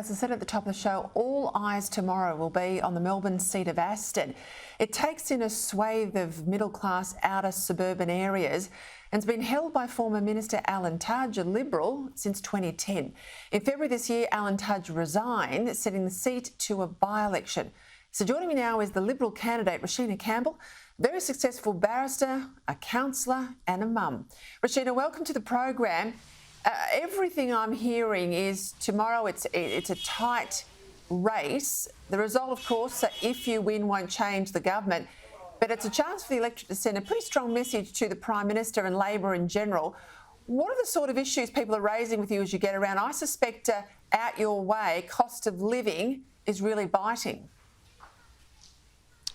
As I said at the top of the show, all eyes tomorrow will be on the Melbourne seat of Aston. It takes in a swathe of middle-class outer suburban areas and has been held by former Minister Alan Tudge, a Liberal, since 2010. In February this year, Alan Tudge resigned, setting the seat to a by-election. So joining me now is the Liberal candidate, Roshena Campbell, a very successful barrister, a counsellor and a mum. Roshena, welcome to the program. Everything I'm hearing is tomorrow it's a tight race. The result, of course, if you win, won't change the government, but it's a chance for the electorate to send a pretty strong message to the Prime Minister and Labor in general. What are the sort of issues people are raising with you as you get around? I suspect out your way, cost of living is really biting.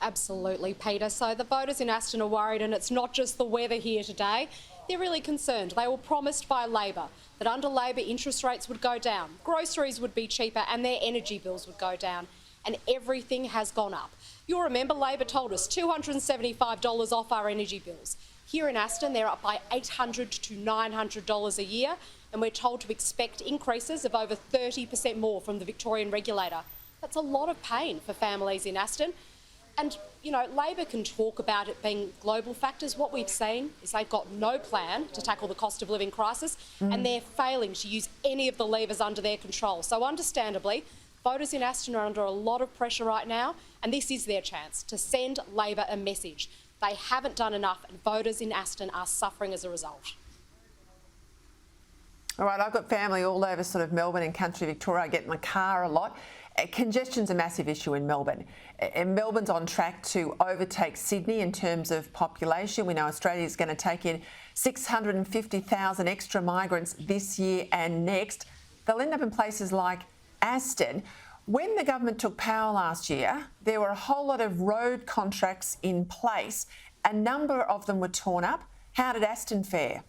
Absolutely, Peter. So the voters in Aston are worried, and it's not just the weather here today. They're really concerned. They were promised by Labor that under Labor interest rates would go down, groceries would be cheaper and their energy bills would go down, and everything has gone up. You'll remember Labor told us $275 off our energy bills. Here in Aston, they're up by $800 to $900 a year, and we're told to expect increases of over 30% more from the Victorian regulator. That's a lot of pain for families in Aston. And, you know, Labor can talk about it being global factors. What we've seen is they've got no plan to tackle the cost of living crisis, and they're failing to use any of the levers under their control. So understandably, voters in Aston are under a lot of pressure right now, and this is their chance to send Labor a message. They haven't done enough, and voters in Aston are suffering as a result. All right, I've got family all over sort of Melbourne and country Victoria. I get in my car a lot. Congestion's a massive issue in Melbourne. And Melbourne's on track to overtake Sydney in terms of population. We know Australia's going to take in 650,000 extra migrants this year and next. They'll end up in places like Aston. When the government took power last year, there were a whole lot of road contracts in place. A number of them were torn up. How did Aston fare?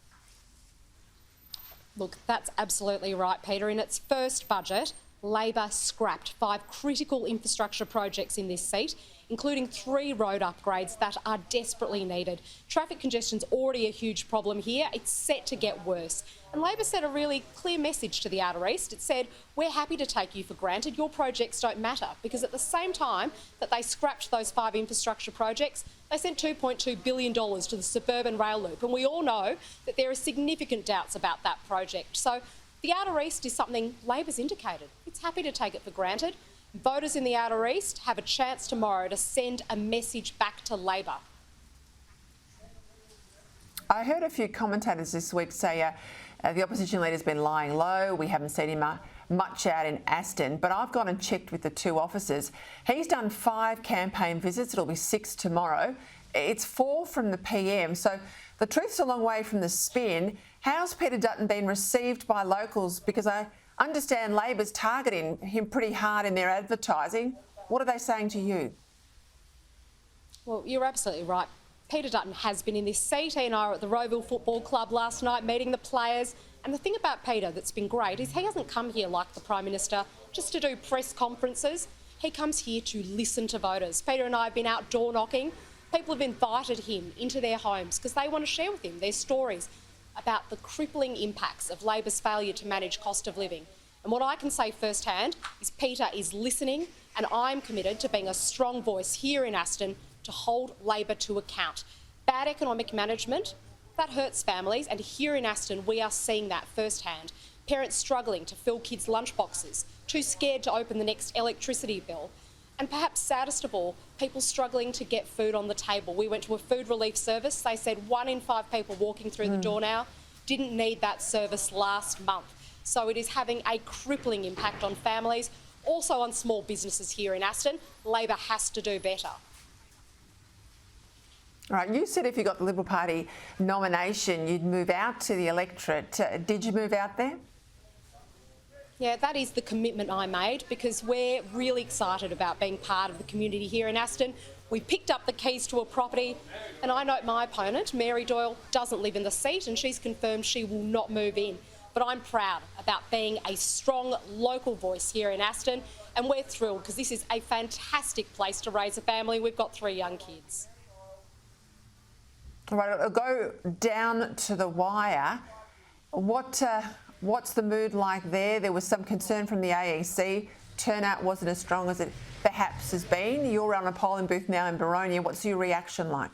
Look, that's absolutely right, Peter. In its first budget, Labor scrapped 5 critical infrastructure projects in this seat, including 3 road upgrades that are desperately needed. Traffic congestion's already a huge problem here. It's set to get worse. And Labor sent a really clear message to the Outer East. It said, we're happy to take you for granted. Your projects don't matter. Because at the same time that they scrapped those 5 infrastructure projects, they sent $2.2 billion to the suburban rail loop. And we all know that there are significant doubts about that project. So the Outer East is something Labor's indicated. It's happy to take it for granted. Voters in the Outer East have a chance tomorrow to send a message back to Labor. I heard a few commentators this week say the opposition leader's been lying low. We haven't seen him much out in Aston, but I've gone and checked with the 2 officers. He's done 5 campaign visits. It'll be 6 tomorrow. It's 4 from the PM. So the truth's a long way from the spin. How's Peter Dutton been received by locals? Because I understand Labor's targeting him pretty hard in their advertising. What are they saying to you? Well, you're absolutely right. Peter Dutton has been in this seat. He and I were at the Rowville Football Club last night meeting the players. And the thing about Peter that's been great is he hasn't come here like the Prime Minister just to do press conferences. He comes here to listen to voters. Peter and I have been out door knocking. People have invited him into their homes because they want to share with him their stories about the crippling impacts of Labor's failure to manage cost of living. And what I can say firsthand is Peter is listening, and I'm committed to being a strong voice here in Aston to hold Labor to account. Bad economic management, that hurts families, and here in Aston we are seeing that firsthand. Parents struggling to fill kids' lunchboxes, too scared to open the next electricity bill. And perhaps saddest of all, people struggling to get food on the table. We went to a food relief service. They said 1 in 5 people walking through the door now didn't need that service last month. So it is having a crippling impact on families, also on small businesses here in Aston. Labor has to do better. All right, you said if you got the Liberal Party nomination, you'd move out to the electorate. Did you move out there? Yeah, that is the commitment I made because we're really excited about being part of the community here in Aston. We picked up the keys to a property, and I note my opponent, Mary Doyle, doesn't live in the seat, and she's confirmed she will not move in. But I'm proud about being a strong local voice here in Aston, and we're thrilled because this is a fantastic place to raise a family. We've got 3 young kids. All right, I'll go down to the wire. What What's the mood like there? There was some concern from the AEC. Turnout wasn't as strong as it perhaps has been. You're on a polling booth now in Boronia. What's your reaction like?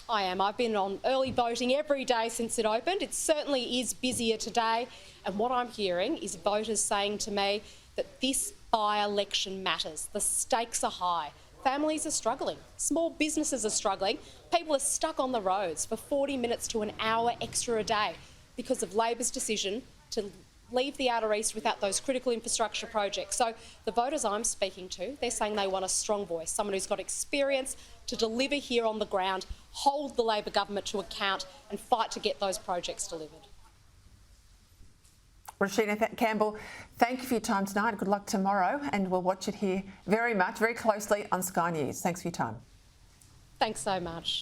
I am. I've been on early voting every day since it opened. It certainly is busier today. And what I'm hearing is voters saying to me that this by-election matters. The stakes are high. Families are struggling. Small businesses are struggling. People are stuck on the roads for 40 minutes to an hour extra a day because of Labor's decision to leave the Outer East without those critical infrastructure projects. So the voters I'm speaking to, they're saying they want a strong voice, someone who's got experience to deliver here on the ground, hold the Labor government to account and fight to get those projects delivered. Roshena Campbell, thank you for your time tonight. Good luck tomorrow, and we'll watch it here very closely on Sky News. Thanks for your time. Thanks so much.